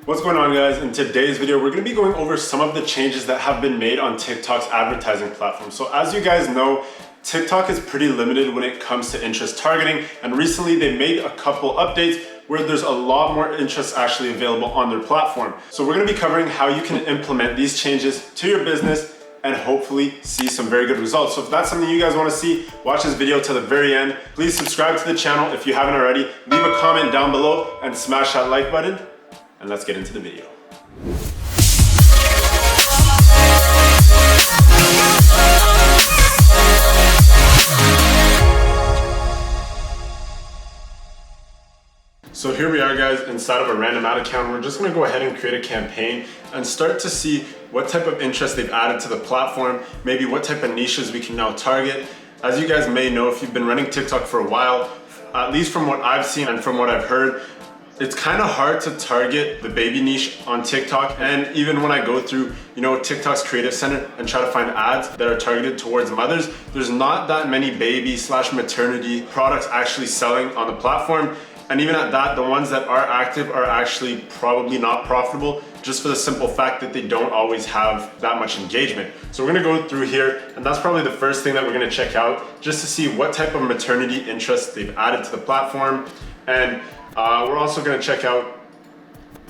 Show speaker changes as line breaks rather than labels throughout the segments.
What's going on, guys? In today's video, we're going to be going over some of the changes that have been made on TikTok's advertising platform. So as you guys know, TikTok is pretty limited when it comes to interest targeting, and recently they made a couple updates where there's a lot more interest actually available on their platform. So we're going to be covering how you can implement these changes to your business and hopefully see some very good results. So if that's something you guys want to see, watch this video to the very end. Please subscribe to the channel if you haven't already. Leave a comment down below and smash that like button. And let's get into the video. So here we are, guys, inside of a random ad account. We're just gonna go ahead and create a campaign and start to see what type of interest they've added to the platform, maybe what type of niches we can now target. As you guys may know, if you've been running TikTok for a while, at least from what I've seen and from what I've heard, it's kind of hard to target the baby niche on TikTok. And even when I go through, TikTok's Creative Center and try to find ads that are targeted towards mothers, there's not that many baby/maternity products actually selling on the platform. And even at that, the ones that are active are actually probably not profitable, just for the simple fact that they don't always have that much engagement. So we're gonna go through here, and that's probably the first thing that we're gonna check out, just to see what type of maternity interest they've added to the platform. And we're also gonna check out,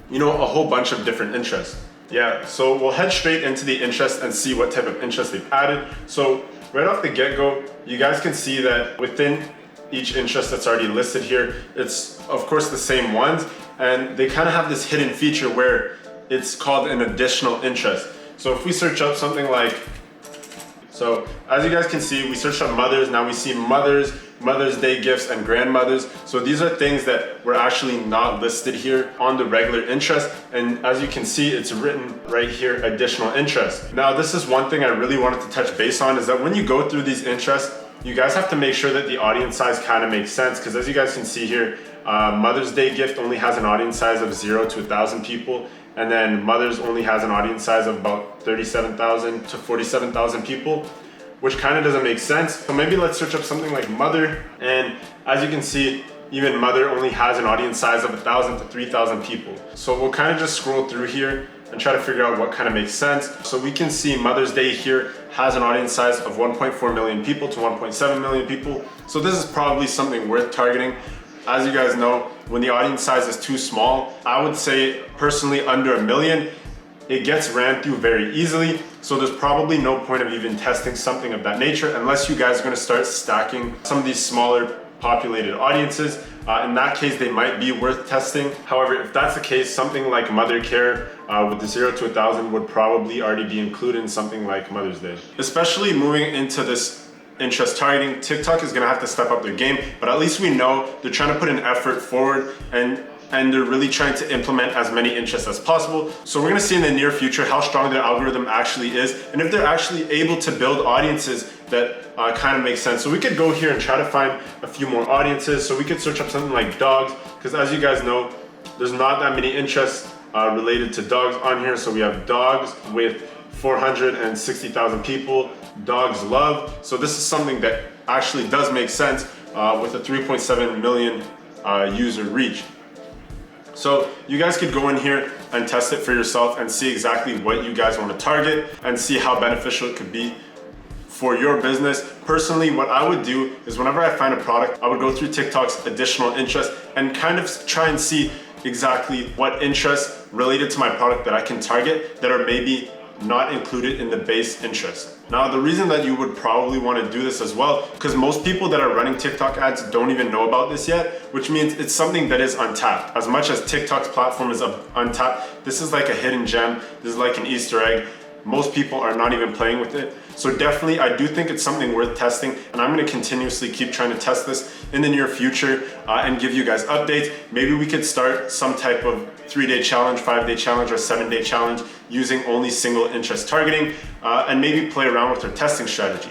a whole bunch of different interests. Yeah, so we'll head straight into the interest and see what type of interest they've added. So right off the get-go, you guys can see that within each interest that's already listed here, it's of course the same ones, and they kind of have this hidden feature where it's called an additional interest. So if we search up something like, so as you guys can see, we searched up mothers, now we see mothers, Mother's Day gifts, and grandmothers. So these are things that were actually not listed here on the regular interest. And as you can see, it's written right here, additional interest. Now, this is one thing I really wanted to touch base on, is that when you go through these interests, you guys have to make sure that the audience size kind of makes sense. Because as you guys can see here, Mother's Day gift only has an audience size of 0 to 1,000 people. And then Mothers only has an audience size of about 37,000 to 47,000 people, which kind of doesn't make sense. So maybe let's search up something like mother. And as you can see, even mother only has an audience size of 1,000 to 3,000 people. So we'll kind of just scroll through here and try to figure out what kind of makes sense. So we can see Mother's Day here has an audience size of 1.4 million people to 1.7 million people. So this is probably something worth targeting. As you guys know, when the audience size is too small, I would say personally under 1 million, it gets ran through very easily. So there's probably no point of even testing something of that nature unless you guys are gonna start stacking some of these smaller populated audiences. In that case, they might be worth testing. However, if that's the case, something like Mother Care with the 0 to 1,000 would probably already be included in something like Mother's Day. Especially moving into this interest targeting, TikTok is gonna have to step up their game, but at least we know they're trying to put an effort forward and they're really trying to implement as many interests as possible. So we're gonna see in the near future how strong their algorithm actually is, and if they're actually able to build audiences that kind of make sense. So we could go here and try to find a few more audiences. So we could search up something like dogs, because as you guys know, there's not that many interests related to dogs on here. So we have dogs with 460,000 people, dogs love. So this is something that actually does make sense with a 3.7 million user reach. So you guys could go in here and test it for yourself and see exactly what you guys want to target and see how beneficial it could be for your business. Personally, what I would do is whenever I find a product, I would go through TikTok's additional interest and kind of try and see exactly what interests related to my product that I can target that are maybe not included in the base interest. Now, the reason that you would probably want to do this as well, because most people that are running TikTok ads don't even know about this yet, which means it's something that is untapped. As much as TikTok's platform is untapped, this is like a hidden gem. This is like an Easter egg. Most people are not even playing with it. So definitely, I do think it's something worth testing, and I'm gonna continuously keep trying to test this in the near future and give you guys updates. Maybe we could start some type of 3-day challenge, 5-day challenge, or 7-day challenge using only single interest targeting and maybe play around with our testing strategy.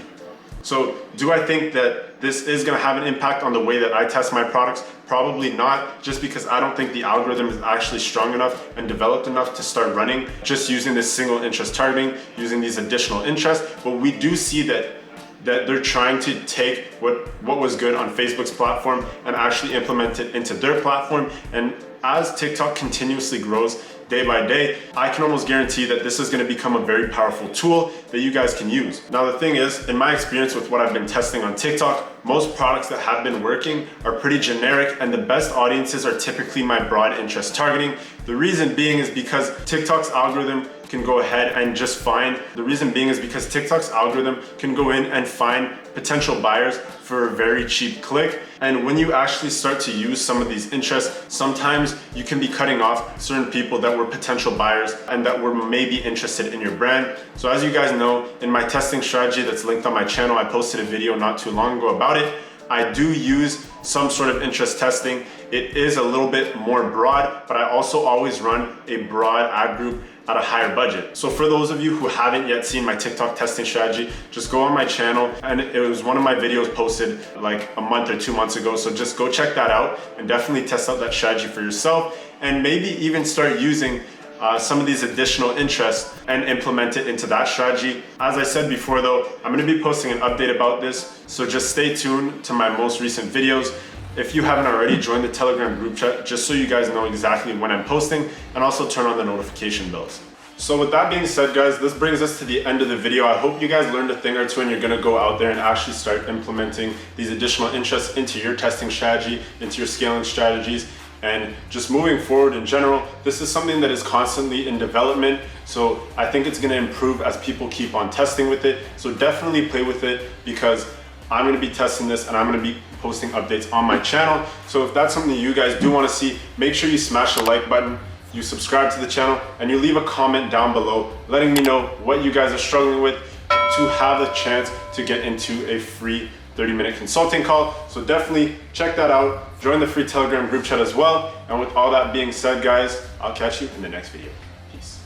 So do I think that this is gonna have an impact on the way that I test my products? Probably not, just because I don't think the algorithm is actually strong enough and developed enough to start running just using this single interest targeting, using these additional interests. But we do see that they're trying to take what was good on Facebook's platform and actually implement it into their platform. And as TikTok continuously grows, day by day, I can almost guarantee that this is gonna become a very powerful tool that you guys can use. Now the thing is, in my experience with what I've been testing on TikTok, most products that have been working are pretty generic, and the best audiences are typically my broad interest targeting. The reason being is because TikTok's algorithm can go ahead and just find, TikTok's algorithm can go in and find potential buyers for a very cheap click. And when you actually start to use some of these interests, sometimes you can be cutting off certain people that were potential buyers and that were maybe interested in your brand. So as you guys know, in my testing strategy that's linked on my channel, I posted a video not too long ago about it. I do use some sort of interest testing. It is a little bit more broad, but I also always run a broad ad group at a higher budget. So for those of you who haven't yet seen my TikTok testing strategy, just go on my channel, and it was one of my videos posted like a month or 2 months ago. So just go check that out and definitely test out that strategy for yourself, and maybe even start using some of these additional interests and implement it into that strategy. As I said before though, I'm gonna be posting an update about this, so just stay tuned to my most recent videos. If you haven't already, join the Telegram group chat just so you guys know exactly when I'm posting, and also turn on the notification bells. So with that being said, guys, this brings us to the end of the video. I hope you guys learned a thing or two and you're gonna go out there and actually start implementing these additional interests into your testing strategy, into your scaling strategies, and just moving forward in general. This is something that is constantly in development, so I think it's gonna improve as people keep on testing with it. So definitely play with it, because I'm gonna be testing this and I'm gonna be posting updates on my channel. So if that's something you guys do wanna see, make sure you smash the like button, you subscribe to the channel, and you leave a comment down below letting me know what you guys are struggling with to have the chance to get into a free 30-minute consulting call. So definitely check that out. Join the free Telegram group chat as well. And with all that being said, guys, I'll catch you in the next video. Peace.